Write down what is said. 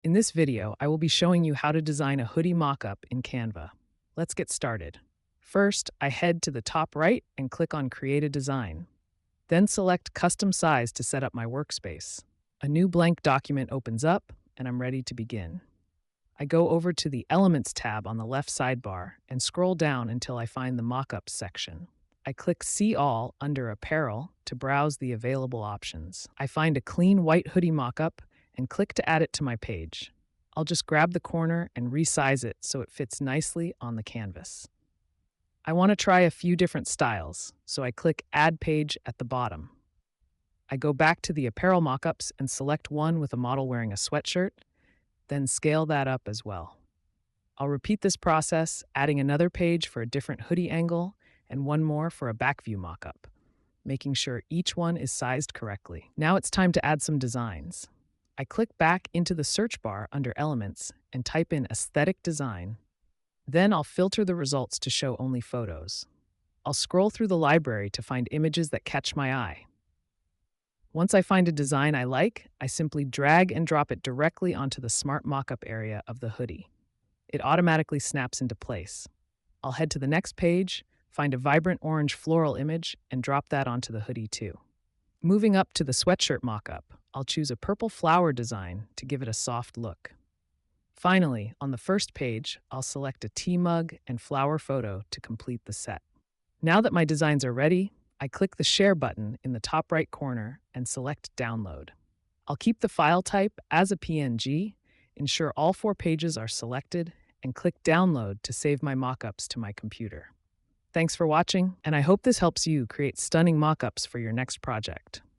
In this video, I will be showing you how to design a hoodie mockup in Canva. Let's get started. First, I head to the top right and click on Create a Design. Then select Custom Size to set up my workspace. A new blank document opens up, and I'm ready to begin. I go over to the Elements tab on the left sidebar and scroll down until I find the Mockups section. I click See All under Apparel to browse the available options. I find a clean white hoodie mockup and click to add it to my page. I'll just grab the corner and resize it so it fits nicely on the canvas. I want to try a few different styles, so I click Add Page at the bottom. I go back to the apparel mockups and select one with a model wearing a sweatshirt, then scale that up as well. I'll repeat this process, adding another page for a different hoodie angle and one more for a back view mockup, making sure each one is sized correctly. Now it's time to add some designs. I click back into the search bar under Elements and type in Aesthetic Design. Then I'll filter the results to show only photos. I'll scroll through the library to find images that catch my eye. Once I find a design I like, I simply drag and drop it directly onto the Smart Mockup area of the hoodie. It automatically snaps into place. I'll head to the next page, find a vibrant orange floral image, and drop that onto the hoodie too. Moving up to the sweatshirt mockup, I'll choose a purple flower design to give it a soft look. Finally, on the first page, I'll select a tea mug and flower photo to complete the set. Now that my designs are ready, I click the Share button in the top right corner and select Download. I'll keep the file type as a PNG, ensure all 4 pages are selected, and click Download to save my mockups to my computer. Thanks for watching, and I hope this helps you create stunning mockups for your next project.